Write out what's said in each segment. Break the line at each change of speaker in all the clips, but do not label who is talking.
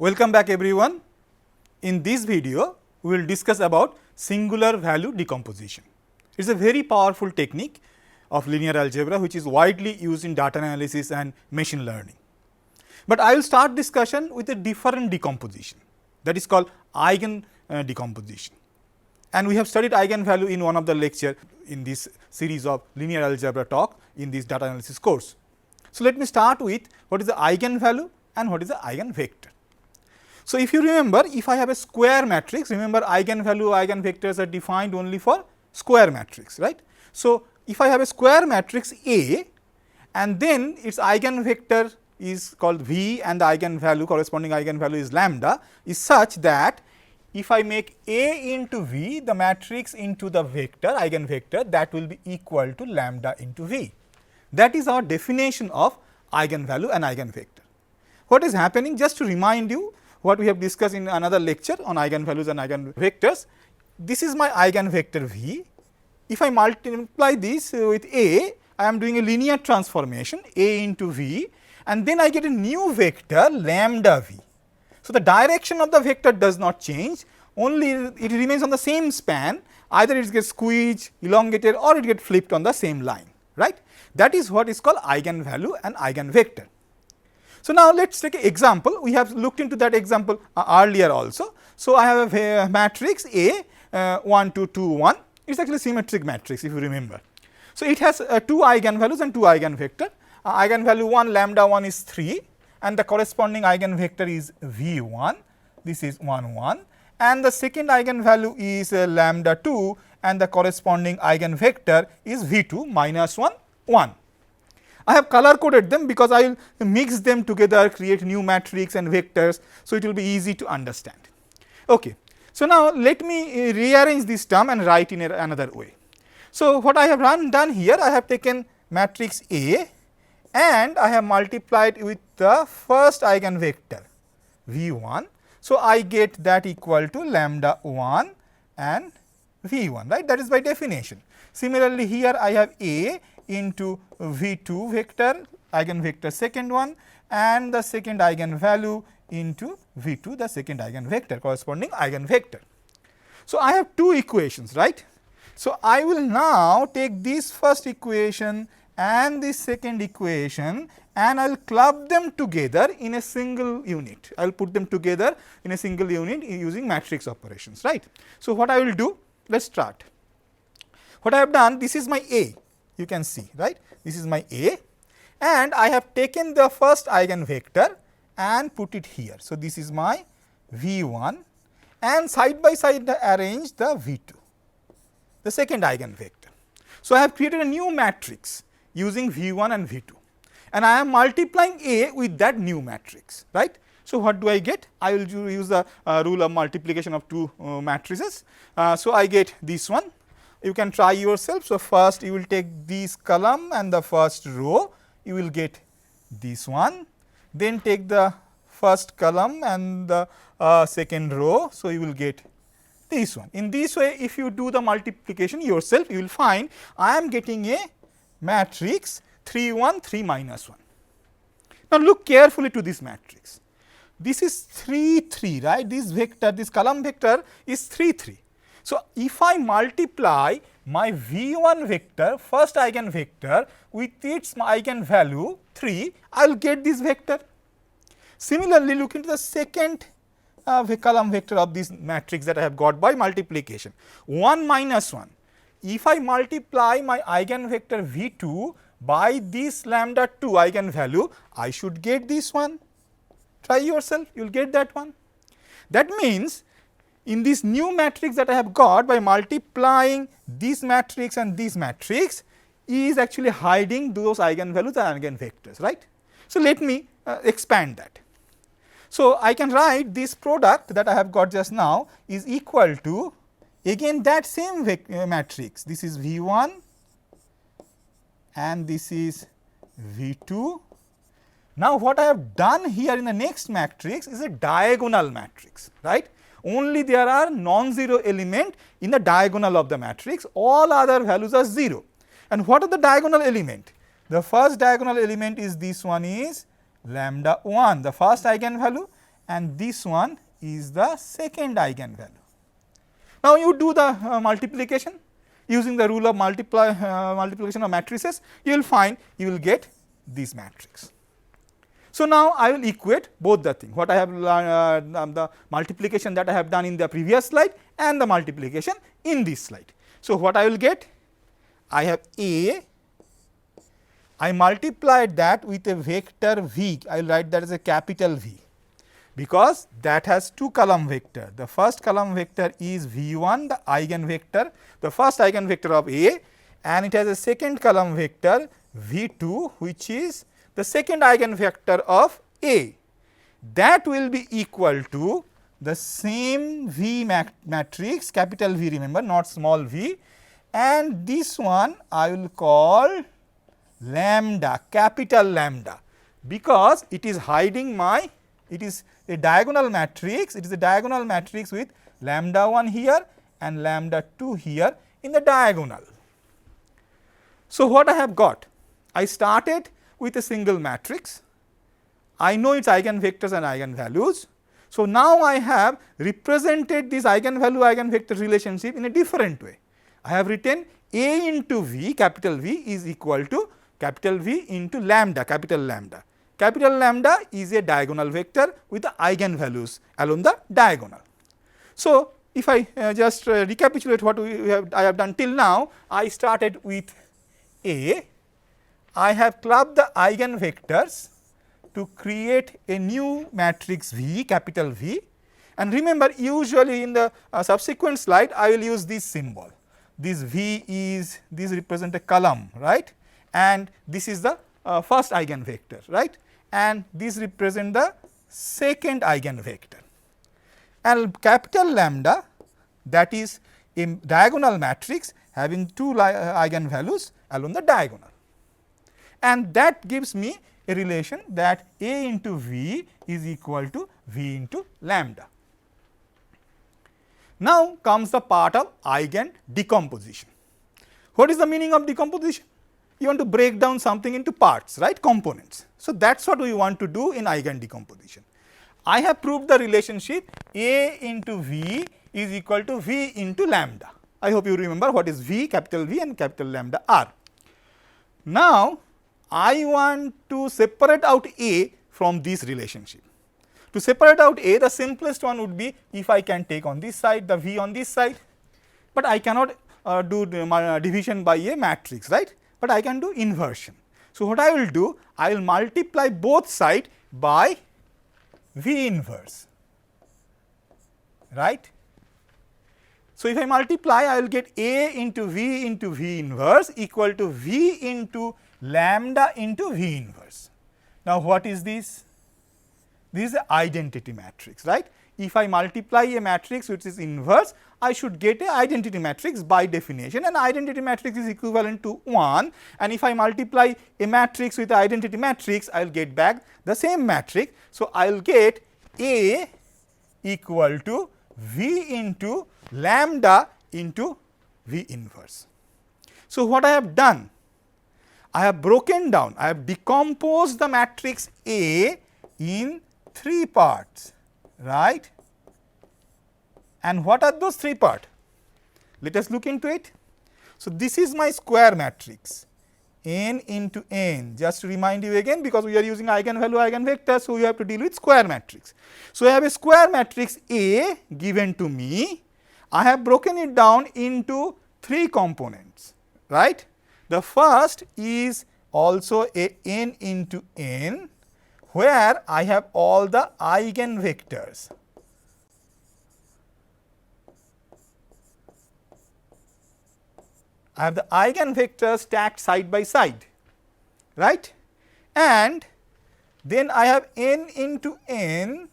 Welcome back everyone. In this video, we will discuss about singular value decomposition. It is a very powerful technique of linear algebra which is widely used in data analysis and machine learning. But I will start discussion with a different decomposition, that is called eigen decomposition. And we have studied eigenvalue in one of the lecture in this series of linear algebra talk in this data analysis course. So, let me start with what is the eigenvalue and what is the eigenvector. So, if you remember, if I have a square matrix, remember eigenvalue, eigenvectors are defined only for square matrix, right. So, if I have a square matrix A and then its eigenvector is called V and the eigenvalue, corresponding eigenvalue is lambda, is such that if I make A into V, the matrix into the vector, eigenvector, that will be equal to lambda into V. That is our definition of eigenvalue and eigenvector. What is happening? Just to remind you what we have discussed in another lecture on eigenvalues and eigenvectors. This is my eigenvector V. If I multiply this with A, I am doing a linear transformation A into V, and then I get a new vector lambda V. So, the direction of the vector does not change, only it remains on the same span, either it gets squeezed, elongated, or it gets flipped on the same line, right. That is what is called eigenvalue and eigenvector. So, now let us take an example. We have looked into that example earlier also. So, I have a matrix A 1 2 2 1, it is actually symmetric matrix if you remember. So, it has 2 eigenvalues and 2 eigenvector. Eigenvalue 1 lambda 1 is 3 and the corresponding eigenvector is V 1, this is 1 1, and the second eigenvalue is lambda 2 and the corresponding eigenvector is V 2 minus 1 1. I have color coded them because I will mix them together, create new matrix and vectors. So, it will be easy to understand. Okay. So, now let me rearrange this term and write in another way. So, what I have done here, I have taken matrix A and I have multiplied with the first eigenvector V 1. So, I get that equal to lambda 1 and V 1, right, that is by definition. Similarly, here I have A into V 2 vector, eigenvector second one, and the second eigenvalue into V 2, the second eigenvector, corresponding eigenvector. So, I have two equations, right. So, I will now take this first equation and this second equation and I will club them together in a single unit. I will put them together in a single unit using matrix operations, right. So, what I will do? Let us start. What I have done, this is my A, you can see, right, this is my A, and I have taken the first eigenvector and put it here. So, this is my V 1 and side by side arrange the V 2, the second eigenvector. So, I have created a new matrix using V 1 and V 2 and I am multiplying A with that new matrix, right. So, what do I get? I will use the rule of multiplication of two matrices. So, I get this one. You can try yourself. So, first you will take this column and the first row, you will get this one, then take the first column and the second row. So, you will get this one. In this way, if you do the multiplication yourself, you will find I am getting a matrix 3 1 3 minus 1. Now, look carefully to this matrix. This is 3 3, right, this vector, this column vector is 3 3. So, if I multiply my V 1 vector, first eigenvector with its eigenvalue 3, I will get this vector. Similarly, look into the second column vector of this matrix that I have got by multiplication 1 minus 1. If I multiply my eigenvector V 2 by this lambda 2 eigenvalue, I should get this one. Try yourself, you will get that one. That means, in this new matrix that I have got by multiplying this matrix and this matrix is actually hiding those eigenvalues and eigenvectors, right. So, let me expand that. So, I can write this product that I have got just now is equal to again that same matrix. This is V 1 and this is V 2. Now, what I have done here in the next matrix is a diagonal matrix, right. Only there are non-zero element in the diagonal of the matrix, all other values are 0. And what are the diagonal element? The first diagonal element is this one is lambda 1, the first eigenvalue, and this one is the second eigenvalue. Now, you do the multiplication using the rule of multiplication of matrices, you will find you will get this matrix. So, now I will equate both the thing, what I have the multiplication that I have done in the previous slide and the multiplication in this slide. So, what I will get? I have A, I multiplied that with a vector V, I will write that as a capital V, because that has two column vector. The first column vector is V1, the eigenvector, the first eigenvector of A, and it has a second column vector V2, which is the second eigenvector of A. That will be equal to the same V matrix, capital V, remember, not small v, and this one I will call lambda, capital lambda, because it is hiding my, it is a diagonal matrix, it is a diagonal matrix with lambda 1 here and lambda 2 here in the diagonal. So, what I have got? I started with a single matrix, I know its eigenvectors and eigenvalues. So, now I have represented this eigenvalue eigenvector relationship in a different way. I have written A into V, capital V, is equal to capital V into lambda, capital lambda. Capital lambda is a diagonal vector with the eigenvalues along the diagonal. So, if I just recapitulate what I have done till now, I started with A, I have clubbed the eigenvectors to create a new matrix V, capital V, and remember, usually in the subsequent slide I will use this symbol. This V is, this represent a column, right, and this is the first eigenvector, right, and this represent the second eigenvector, and capital lambda, that is a diagonal matrix having two eigenvalues along the diagonal, and that gives me a relation that A into V is equal to V into lambda. Now, comes the part of eigen decomposition. What is the meaning of decomposition? You want to break down something into parts, right, components. So, that is what we want to do in eigen decomposition. I have proved the relationship A into V is equal to V into lambda. I hope you remember what is V, capital V and capital lambda are. Now, I want to separate out A from this relationship. To separate out A, the simplest one would be if I can take on this side the V on this side, but I cannot do the division by a matrix, right, but I can do inversion. So, what I will do? I will multiply both sides by V inverse, right. So, if I multiply, I will get A into V inverse equal to V into lambda into V inverse. Now, what is this? This is an identity matrix, right. If I multiply a matrix which is inverse, I should get an identity matrix by definition, and identity matrix is equivalent to 1, and if I multiply a matrix with identity matrix, I will get back the same matrix. So, I will get A equal to V into lambda into V inverse. So, what I have done? I have broken down, I have decomposed the matrix A in 3 parts, right. And what are those 3 parts? Let us look into it. So, this is my square matrix n into n, just to remind you again, because we are using eigenvalue eigenvector. So, we have to deal with square matrix. So, I have a square matrix A given to me. I have broken it down into 3 components, right. The first is also a n into n, where I have all the eigenvectors. I have the eigenvectors stacked side by side, right, and then I have n into n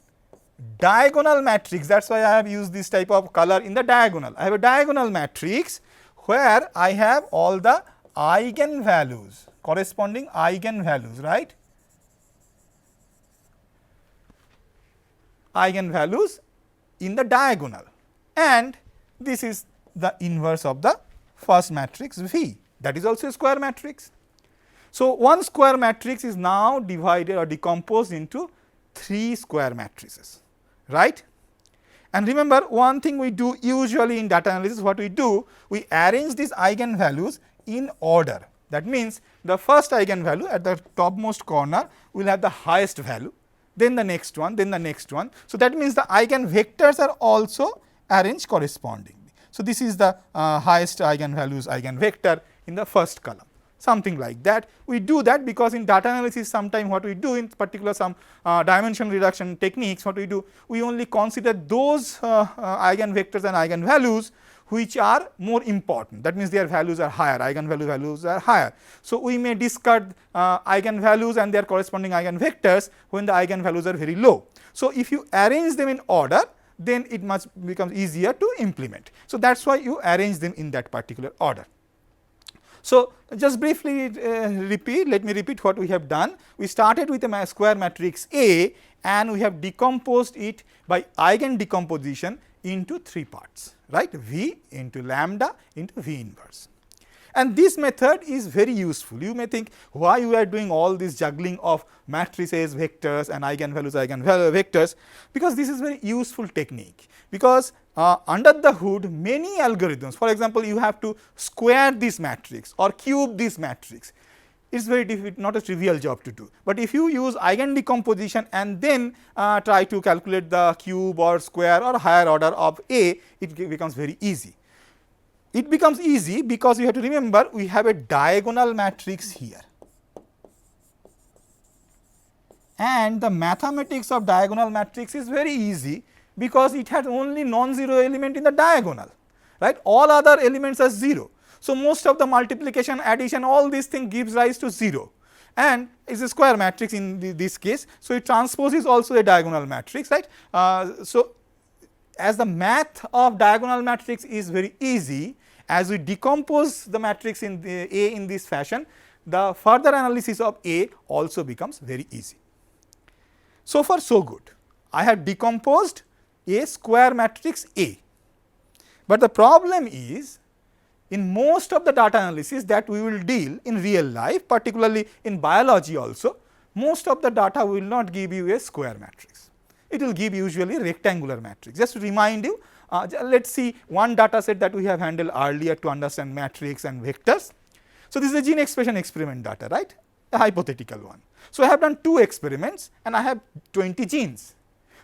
diagonal matrix. That is why I have used this type of color in the diagonal. I have a diagonal matrix where I have all the eigenvalues, corresponding eigenvalues, right, eigenvalues in the diagonal, and this is the inverse of the first matrix V, that is also a square matrix. So, one square matrix is now divided or decomposed into 3 square matrices, right. And remember, one thing we do usually in data analysis, what we do, we arrange these eigenvalues in order. That means, the first eigenvalue at the topmost corner will have the highest value, then the next one, then the next one. So, that means the eigenvectors are also arranged correspondingly. So, this is the highest eigenvalues eigenvector in the first column, something like that. We do that because in data analysis sometime what we do, in particular some dimension reduction techniques, what we do, we only consider those eigenvectors and eigenvalues which are more important. That means, their values are higher, eigenvalue values are higher. So, we may discard eigenvalues and their corresponding eigenvectors when the eigenvalues are very low. So, if you arrange them in order, then it must become easier to implement. So, that is why you arrange them in that particular order. So, just briefly let me repeat what we have done. We started with a square matrix A and we have decomposed it by eigen decomposition into 3 parts, right, V into lambda into V inverse. And this method is very useful. You may think, why you are doing all this juggling of matrices, vectors and eigenvalues, eigenvectors, because this is very useful technique. Because under the hood, many algorithms, for example, you have to square this matrix or cube this matrix. It is very difficult, not a trivial job to do. But if you use eigen decomposition and then try to calculate the cube or square or higher order of A, it becomes very easy. It becomes easy because you have to remember, we have a diagonal matrix here. And the mathematics of diagonal matrix is very easy because it has only non-zero element in the diagonal, right. All other elements are 0. So, most of the multiplication, addition, all these things gives rise to 0 and it is a square matrix in this case. So, it transposes also a diagonal matrix, right. So, as the math of diagonal matrix is very easy, as we decompose the matrix in the A in this fashion, the further analysis of A also becomes very easy. So far so good. I have decomposed a square matrix A, but the problem is, in most of the data analysis that we will deal in real life, particularly in biology also, most of the data will not give you a square matrix. It will give usually a rectangular matrix. Just to remind you, let us see one data set that we have handled earlier to understand matrix and vectors. So, this is a gene expression experiment data, right, a hypothetical one. So, I have done 2 experiments and I have 20 genes.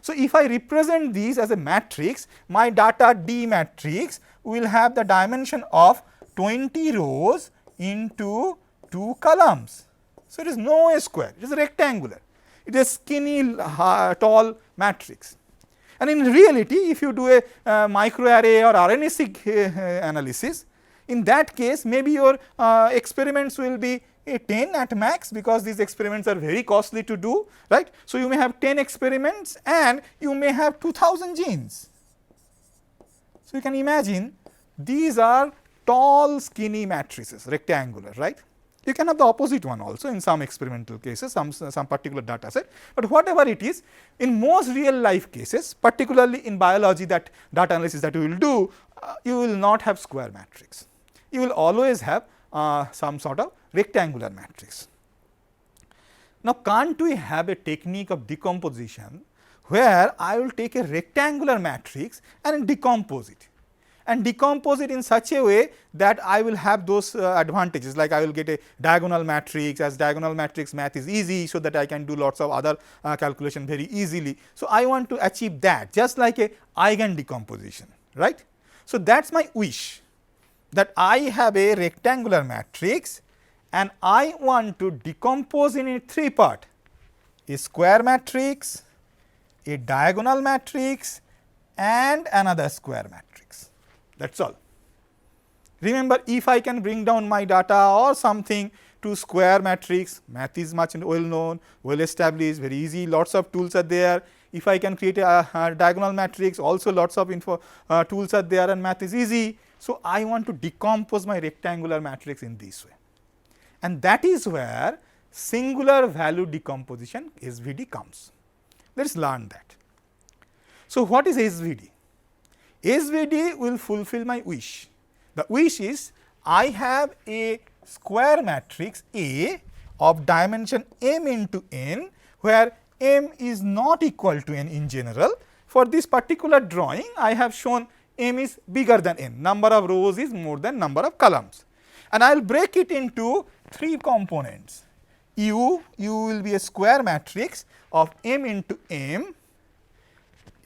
So, if I represent these as a matrix, my data D matrix will have the dimension of 20 rows into 2 columns. So, it is no square, it is rectangular, it is skinny tall matrix. And in reality, if you do a microarray or RNA-seq analysis, in that case maybe your experiments will be 10 at max, because these experiments are very costly to do, right. So, you may have 10 experiments and you may have 2000 genes. So, you can imagine these are tall skinny matrices, rectangular, right. You can have the opposite one also in some experimental cases, some particular data set, but whatever it is, in most real life cases, particularly in biology, that data analysis that you will do, you will not have square matrix. You will always have some sort of rectangular matrix. Now, can't we have a technique of decomposition where I will take a rectangular matrix and decompose it, and decompose it in such a way that I will have those advantages, like I will get a diagonal matrix, as diagonal matrix math is easy, so that I can do lots of other calculation very easily. So, I want to achieve that just like a eigen decomposition, right. So, that is my wish, that I have a rectangular matrix and I want to decompose in 3 parts, a square matrix, a diagonal matrix and another square matrix. That is all. Remember, if I can bring down my data or something to square matrix, math is much well known, well established, very easy, lots of tools are there. If I can create a diagonal matrix, also lots of tools are there and math is easy. So, I want to decompose my rectangular matrix in this way, and that is where singular value decomposition SVD comes. Let us learn that. So, what is SVD? SVD will fulfill my wish. The wish is, I have a square matrix A of dimension m into n, where m is not equal to n in general. For this particular drawing, I have shown m is bigger than n, number of rows is more than number of columns, and I will break it into 3 components. U will be a square matrix of m into m,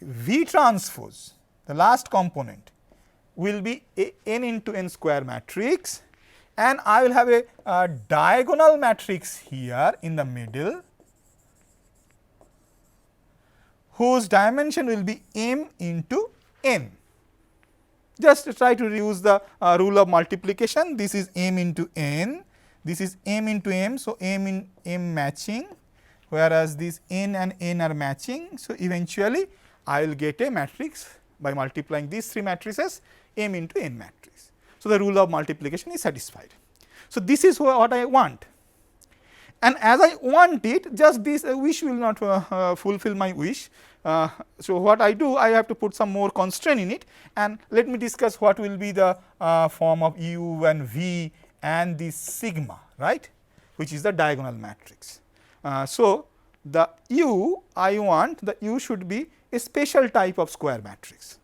V transpose, the last component, will be a n into n square matrix, and I will have a diagonal matrix here in the middle, whose dimension will be m into n. Just try to use the rule of multiplication. This is m into n, this is m into m. So, m in m matching, whereas this n and n are matching. So, eventually I will get a matrix by multiplying these 3 matrices, m into n matrix. So, the rule of multiplication is satisfied. So, this is what I want, and as I want it, just this wish will not fulfill my wish. So, what I do, I have to put some more constraint in it, and let me discuss what will be the form of u and v and this sigma, right, which is the diagonal matrix. So, the u I want, the u should be a special type of square matrix.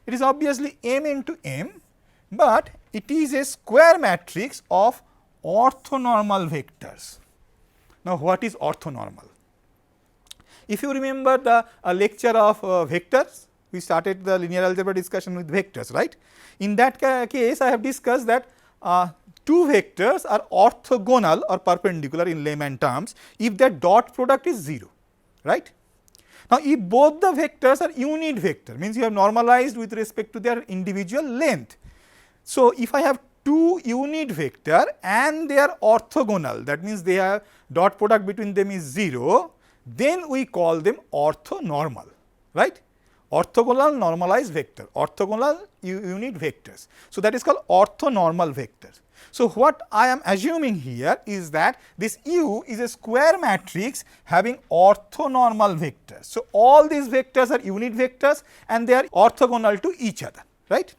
It is obviously m into m, but it is a square matrix of orthonormal vectors. Now, what is orthonormal? If you remember the lecture of vectors, we started the linear algebra discussion with vectors, right. In that case, I have discussed that 2 vectors are orthogonal or perpendicular in layman terms if their dot product is 0, right. Now, if both the vectors are unit vector, means you have normalized with respect to their individual length. So, if I have 2 unit vector and they are orthogonal, that means they have dot product between them is 0, then we call them orthonormal, right. Orthogonal normalized vector, orthogonal unit vectors. So, that is called orthonormal vectors. So, what I am assuming here is that this U is a square matrix having orthonormal vectors. So, all these vectors are unit vectors and they are orthogonal to each other, right.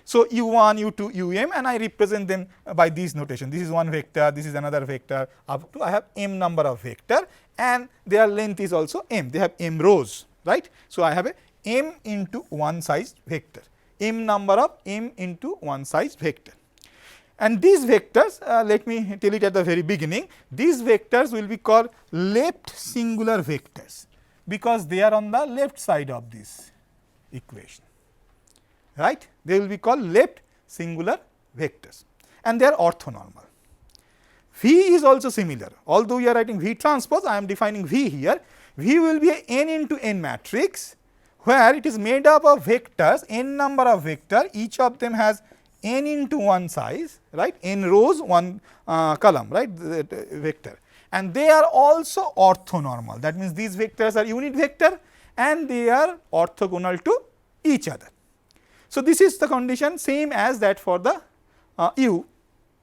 So, u1, u2, um, and I represent them by these notation. This is one vector, this is another vector, up to I have m number of vector, and their length is also m, they have m rows, right. So, I have a m into one sized vector, m number of m into one sized vector. And these vectors, let me tell it at the very beginning, these vectors will be called left singular vectors, because they are on the left side of this equation, right. They will be called left singular vectors, and they are orthonormal. V is also similar, although we are writing V transpose, I am defining V here. V will be a n into n matrix, where it is made up of vectors, n number of vector, each of them has n into one size, right, n rows, one column, right, vector, and they are also orthonormal. That means, these vectors are unit vector and they are orthogonal to each other. So, this is the condition same as that for the U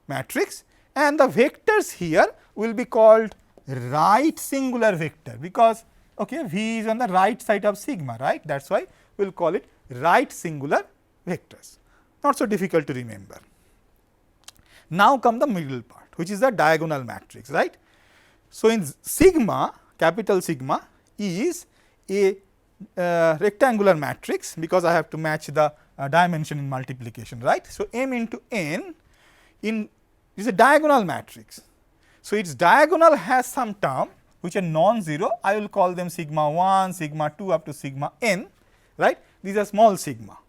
matrix, and the vectors here will be called right singular vector, because okay, V is on the right side of sigma, right, that is why we will call it right singular vectors, not so difficult to remember. Now, come the middle part, which is the diagonal matrix, right. So, in sigma, capital sigma is a rectangular matrix, because I have to match the dimension in multiplication, right. So, m into n is a diagonal matrix. So, its diagonal has some term which are non-zero, I will call them sigma 1, sigma 2 up to sigma n, right. These are small sigma,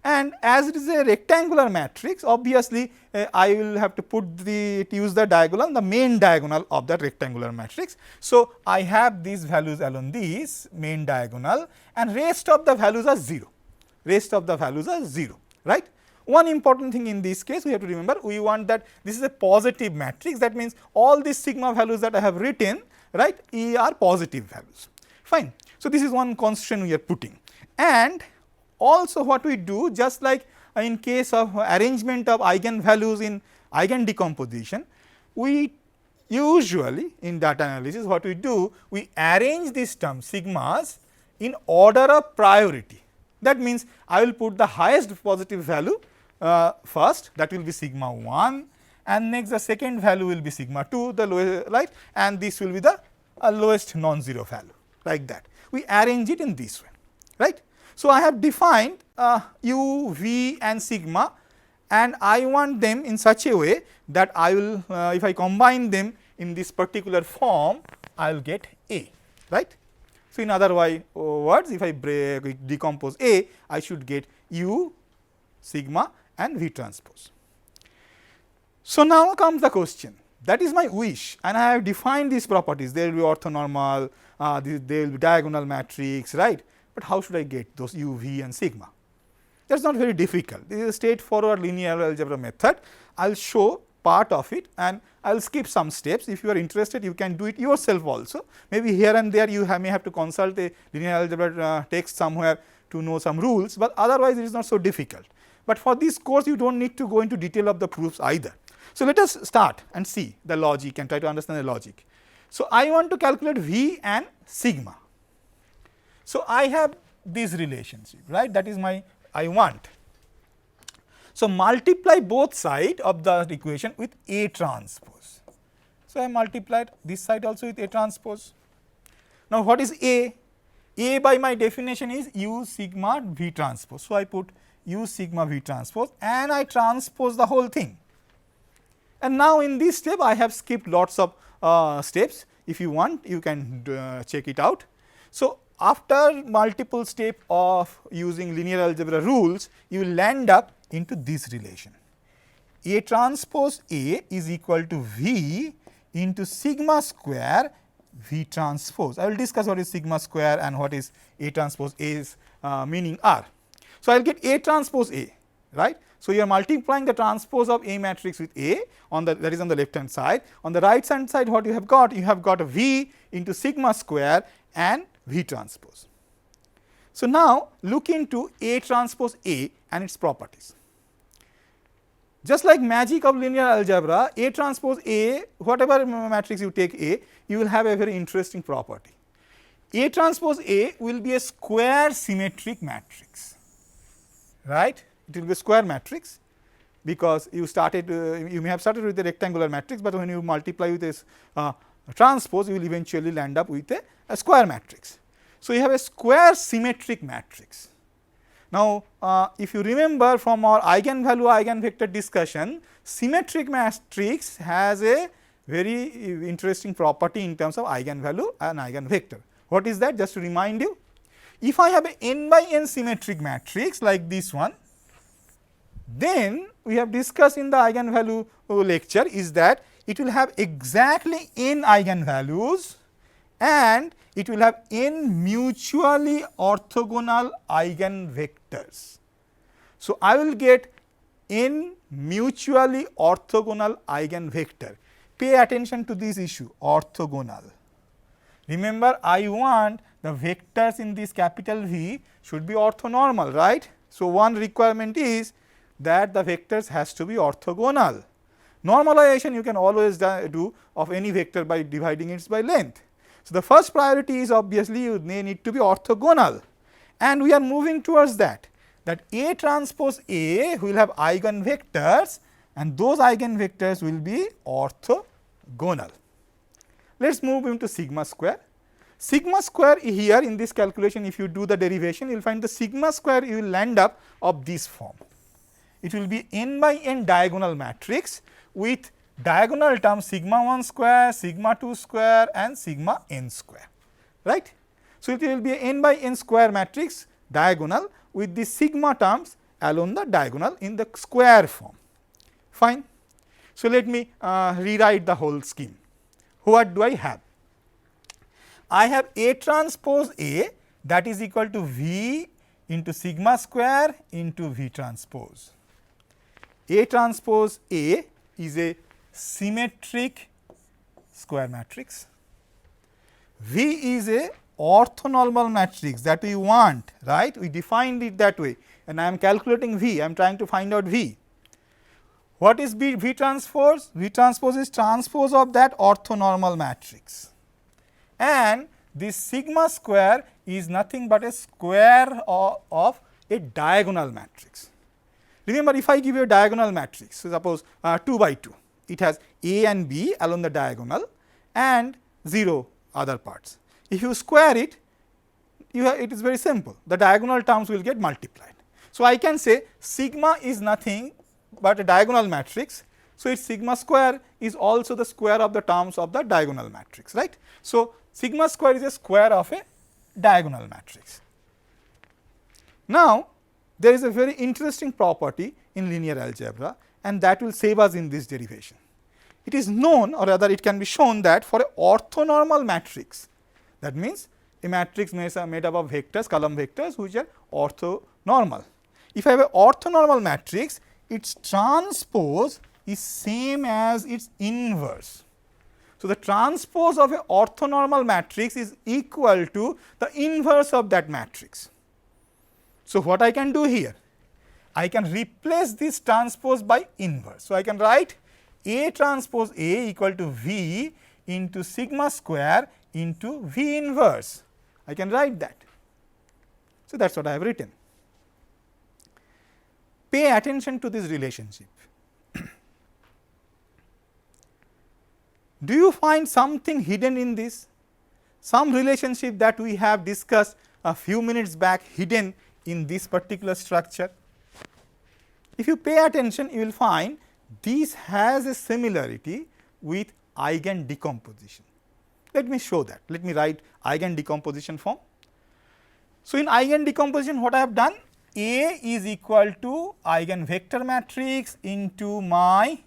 and as it is a rectangular matrix, obviously I will have to use the diagonal, the main diagonal of that rectangular matrix. So, I have these values along this main diagonal, and rest of the values are 0, right. One important thing in this case, we have to remember, we want that this is a positive matrix, that means all these sigma values that I have written, right, are positive values, fine. So, this is one constraint we are putting, and also what we do, just like in case of arrangement of eigenvalues in eigen decomposition, we usually in data analysis what we do, we arrange these terms sigmas in order of priority. That means, I will put the highest positive value first, that will be sigma 1, and next the second value will be sigma 2, the lowest, right, and this will be the a lowest non-zero value, like that. We arrange it in this way, right. So, I have defined u, v and sigma, and I want them in such a way that I will if I combine them in this particular form, I will get A, right. So, in other words, if I decompose A, I should get u, sigma and v transpose. So, now comes the question, that is my wish, and I have defined these properties. There will be orthonormal, there will be diagonal matrix, right. But how should I get those u, v and sigma? That is not very difficult. This is a straightforward linear algebra method. I will show part of it and I will skip some steps. If you are interested, you can do it yourself also. Maybe here and there you may have to consult a linear algebra text somewhere to know some rules, but otherwise it is not so difficult. But for this course, you do not need to go into detail of the proofs either. So, let us start and see the logic and try to understand the logic. So, I want to calculate v and sigma. So, I have this relationship, right, that is my I want. So, multiply both sides of the equation with A transpose. So, I multiplied this side also with A transpose. Now, what is A? A by my definition is u sigma v transpose. So, I put u sigma v transpose and I transpose the whole thing. And now, in this step I have skipped lots of steps. If you want, you can check it out. So, after multiple step of using linear algebra rules, you will land up into this relation. A transpose A is equal to V into sigma square V transpose. I will discuss what is sigma square and what is A transpose A's meaning are. So, I will get A transpose A, right. So, you are multiplying the transpose of A matrix with A on the, that is on the left hand side. On the right hand side, what you have got? You have got a V into sigma square and V transpose. So, now look into A transpose A and its properties. Just like magic of linear algebra, A transpose A, whatever matrix you take A, you will have a very interesting property. A transpose A will be a square symmetric matrix, right. It will be a square matrix, because you started you may have started with a rectangular matrix, but when you multiply with this transpose, you will eventually land up with a square matrix. So, you have a square symmetric matrix. Now, if you remember from our eigenvalue eigenvector discussion, symmetric matrix has a very interesting property in terms of eigenvalue and eigenvector. What is that? Just to remind you, if I have a n by n symmetric matrix like this one, then we have discussed in the eigenvalue lecture is that it will have exactly n eigenvalues and it will have n mutually orthogonal eigenvectors. So, I will get n mutually orthogonal eigenvector. Pay attention to this issue, orthogonal. Remember, I want the vectors in this capital V should be orthonormal, right. So, one requirement is that the vectors has to be orthogonal. Normalization you can always do of any vector by dividing it by length. So, the first priority is obviously they need to be orthogonal, and we are moving towards that A transpose A will have eigenvectors and those eigenvectors will be orthogonal. Let us move into sigma square. Sigma square here in this calculation, if you do the derivation, you will find the sigma square you will land up of this form. It will be n by n diagonal matrix with diagonal terms sigma 1 square, sigma 2 square and sigma n square, right. So, it will be a n by n square matrix diagonal with the sigma terms along the diagonal in the square form, fine. So, let me rewrite the whole scheme. What do I have? I have A transpose A, that is equal to V into sigma square into V transpose. A transpose A is a symmetric square matrix. V is a orthonormal matrix that we want, right. We defined it that way, and I am calculating V, I am trying to find out V. What is V transpose? V transpose is transpose of that orthonormal matrix, and this sigma square is nothing but a square of a diagonal matrix. Remember, if I give you a diagonal matrix, so suppose 2 by 2, it has A and B along the diagonal and 0 other parts. If you square it, it is very simple, the diagonal terms will get multiplied. So, I can say sigma is nothing but a diagonal matrix. So, its sigma square is also the square of the terms of the diagonal matrix, right. So, sigma square is a square of a diagonal matrix. Now, there is a very interesting property in linear algebra, and that will save us in this derivation. It is known, or rather it can be shown, that for a orthonormal matrix, that means a matrix made up of vectors, column vectors, which are orthonormal. If I have an orthonormal matrix, its transpose is same as its inverse. So, the transpose of an orthonormal matrix is equal to the inverse of that matrix. So, what I can do here? I can replace this transpose by inverse. So, I can write A transpose A equal to V into sigma square into V inverse. I can write that. So, that is what I have written. Pay attention to this relationship. Do you find something hidden in this? Some relationship that we have discussed a few minutes back hidden in this particular structure? If you pay attention, you will find this has a similarity with eigen decomposition. Let me show that. Let me write eigen decomposition form. So, in eigen decomposition, what I have done? A is equal to eigen vector matrix into my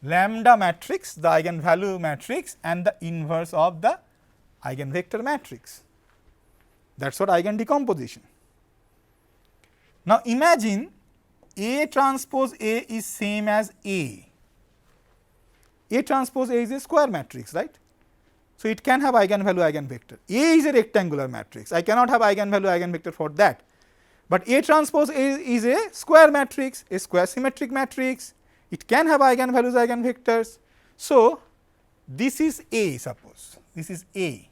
lambda matrix, the eigenvalue matrix, and the inverse of the eigenvector matrix. That is what eigen decomposition. Now, imagine A transpose A is same as A. A transpose A is a square matrix, right. So, it can have eigenvalue eigenvector. A is a rectangular matrix, I cannot have eigenvalue eigenvector for that, but A transpose A is a square matrix, a square symmetric matrix, it can have eigenvalues eigenvectors. So, this is A, suppose this is A,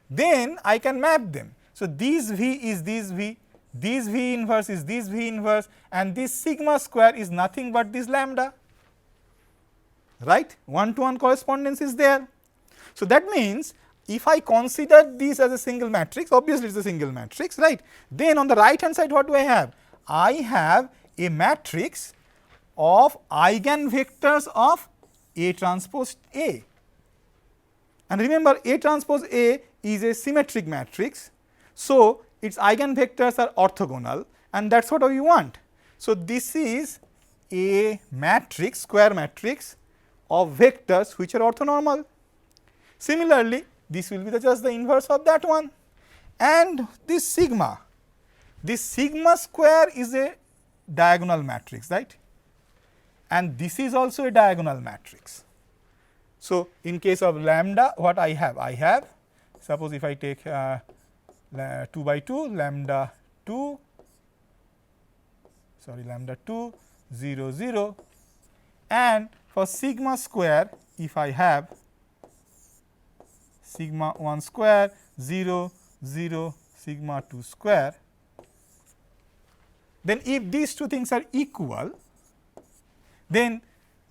then I can map them. So, this V is this V, this V inverse is this V inverse, and this sigma square is nothing but this lambda, right. One to one correspondence is there. So, that means, if I consider this as a single matrix, obviously it is a single matrix, right. Then on the right hand side, what do I have? I have a matrix of eigenvectors of A transpose A, and remember A transpose A is a symmetric matrix. So, its eigenvectors are orthogonal, and that is what we want. So, this is a matrix, square matrix of vectors which are orthonormal. Similarly, this will be just the inverse of that one, and this sigma square is a diagonal matrix, right, and this is also a diagonal matrix. So, in case of lambda, what I have, suppose if I take 2 by 2 lambda 2 0 0, and for sigma square, if I have sigma 1 square 0 0 sigma 2 square, then if these two things are equal, then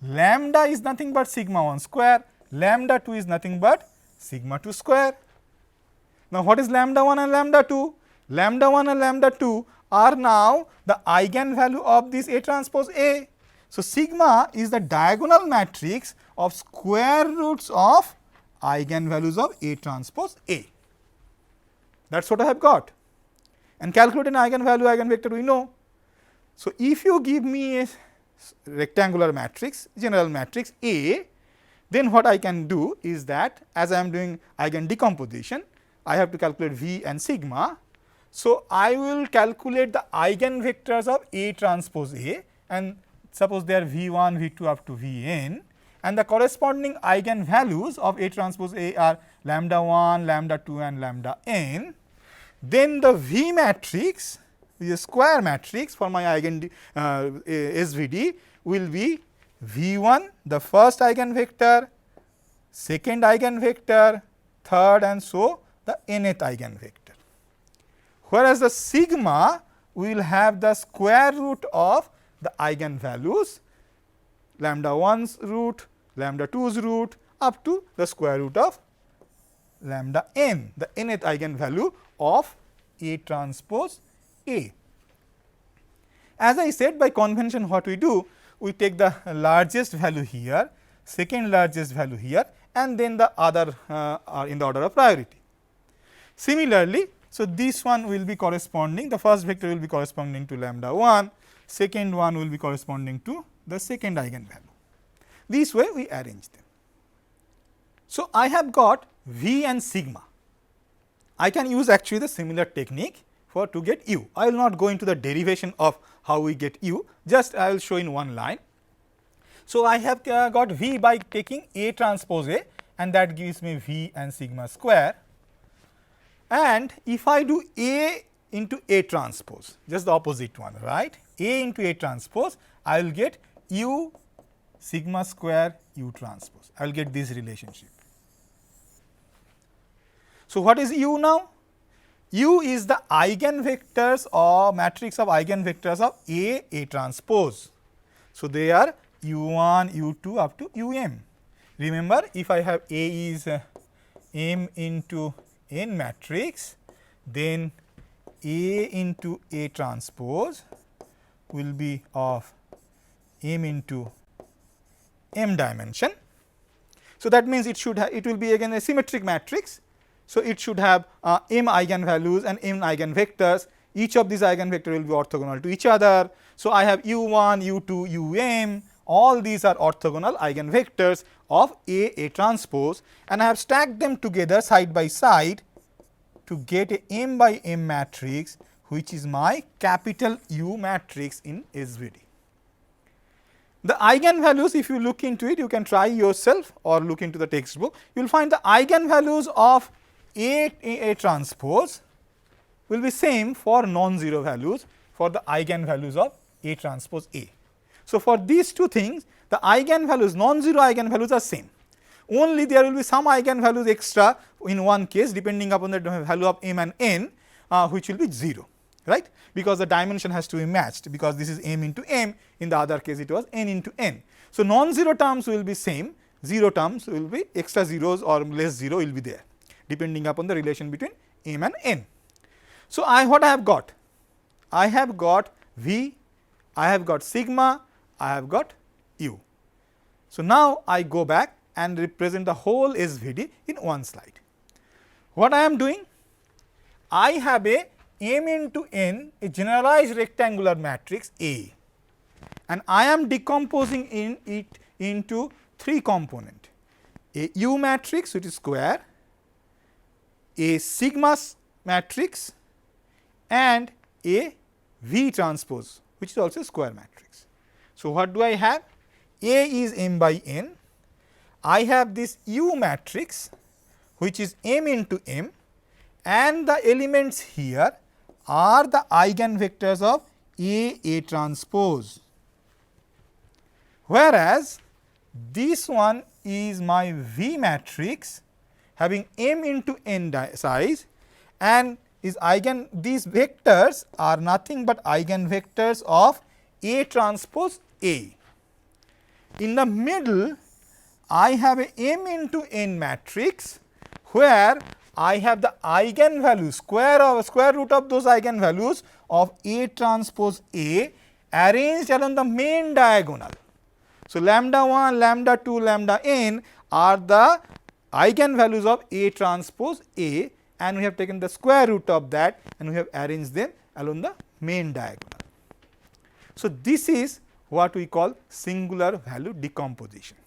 lambda is nothing but sigma 1 square, lambda 2 is nothing but sigma 2 square. Now, what is lambda 1 and lambda 2? Lambda 1 and lambda 2 are now the eigenvalue of this A transpose A. So, sigma is the diagonal matrix of square roots of eigenvalues of A transpose A. That is what I have got, and calculate an eigenvalue eigenvector we know. So, if you give me a rectangular matrix, general matrix A, then what I can do is that, as I am doing eigen decomposition, I have to calculate V and sigma. So, I will calculate the eigenvectors of A transpose A, and suppose they are V1, V2 up to Vn, and the corresponding eigenvalues of A transpose A are lambda 1, lambda 2 and lambda n. Then the V matrix, which is a square matrix for my eigen SVD, will be V1 the first eigenvector, second eigenvector, third, and so the nth eigenvector. Whereas the sigma will have the square root of the eigenvalues, lambda 1's root, lambda 2's root, up to the square root of lambda n, the nth eigenvalue of A transpose A. As I said, by convention what we do, we take the largest value here, second largest value here, and then the other are in the order of priority. Similarly, so this one will be corresponding, the first vector will be corresponding to lambda 1, second one will be corresponding to the second eigenvalue. This way we arrange them. So, I have got V and sigma. I can use actually the similar technique for to get U. I will not go into the derivation of how we get U, just I will show in one line. So, I have got V by taking A transpose A, and that gives me V and sigma square. And if I do A into A transpose, just the opposite one, right, A into A transpose, I will get U sigma square U transpose, I will get this relationship. So, what is U now? U is the eigenvectors or matrix of eigenvectors of A transpose. So, they are U1, U2 up to Um. Remember, if I have A is M into N matrix, then A into A transpose will be of M into M dimension. So, that means it should have, it will be again a symmetric matrix. So, it should have m eigenvalues and m eigenvectors, each of these eigenvectors will be orthogonal to each other. So, I have u1, u2, um, all these are orthogonal eigenvectors of A transpose, and I have stacked them together side by side to get a m by m matrix, which is my capital U matrix in SVD. The eigenvalues, if you look into it, you can try yourself or look into the textbook, you will find the eigenvalues of A transpose will be same for non-zero values for the eigenvalues of A transpose A. So, for these two things, the eigenvalues, non-zero eigenvalues are same, only there will be some eigenvalues extra in one case depending upon the value of m and n, which will be 0, right, because the dimension has to be matched, because this is m into m, in the other case it was n into n. So, non-zero terms will be same, 0 terms will be extra zeros or less 0 will be there, depending upon the relation between m and n. So, what I have got? I have got V, I have got sigma, I have got U. So, now I go back and represent the whole SVD in one slide. What I am doing? I have a m into n, a generalized rectangular matrix A, and I am decomposing in it into 3 components: a U matrix which is square, a sigma matrix, and a V transpose which is also a square matrix. So, what do I have? A is m by n, I have this U matrix which is m into m, and the elements here are the eigenvectors of A transpose, whereas this one is my V matrix having m into n size, and is these vectors are nothing but eigenvectors of A transpose A. In the middle, I have a m into n matrix where I have the eigenvalues, square root of those eigenvalues of A transpose A arranged along the main diagonal. So, lambda 1, lambda 2, lambda n are the eigenvalues of A transpose A, and we have taken the square root of that and we have arranged them along the main diagonal. So, this is what we call singular value decomposition.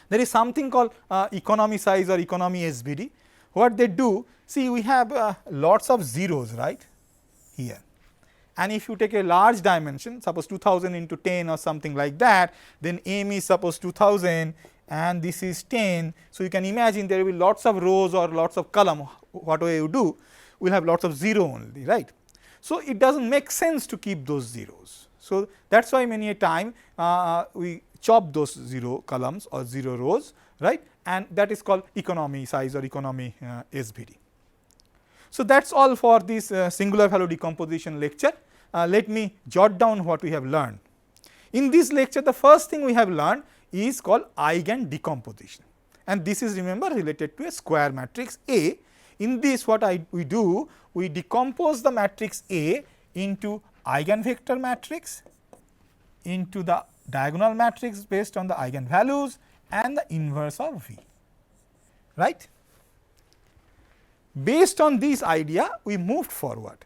There is something called economy size or economy SVD. What they do, see, we have lots of zeros right here, and if you take a large dimension, suppose 2000 into 10 or something like that, then m is suppose 2000 and this is 10. So, you can imagine there will be lots of rows or lots of column, whatever you do, we will have lots of 0 only, right. So, it does not make sense to keep those zeros. So, that is why many a time we chop those 0 columns or 0 rows, right, and that is called economy size or economy SVD. So, that is all for this singular value decomposition lecture. Let me jot down what we have learned. In this lecture, the first thing we have learned is called Eigen Decomposition, and this is remember related to a square matrix A. In this what we do, we decompose the matrix A into eigenvector matrix, into the diagonal matrix based on the eigenvalues and the inverse of V, right. Based on this idea, we moved forward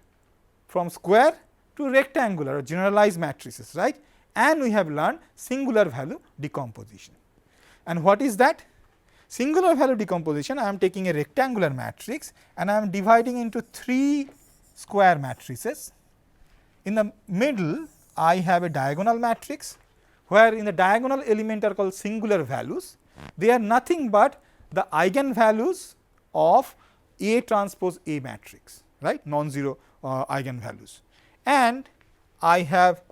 from square to rectangular or generalized matrices, right, and we have learned singular value decomposition. And what is that? Singular value decomposition, I am taking a rectangular matrix and I am dividing into 3 square matrices. In the middle, I have a diagonal matrix, where in the diagonal element are called singular values. They are nothing but the eigenvalues of A transpose A matrix, right, non-zero eigenvalues. And I have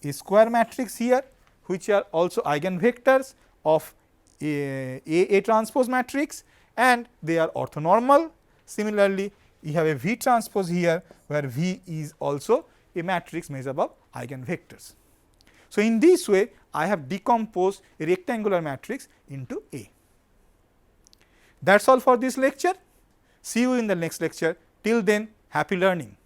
a square matrix here, which are also eigenvectors of A transpose matrix, and they are orthonormal. Similarly, you have a V transpose here, where V is also a matrix made up of eigenvectors. So, in this way I have decomposed a rectangular matrix into A. That is all for this lecture. See you in the next lecture. Till then, happy learning.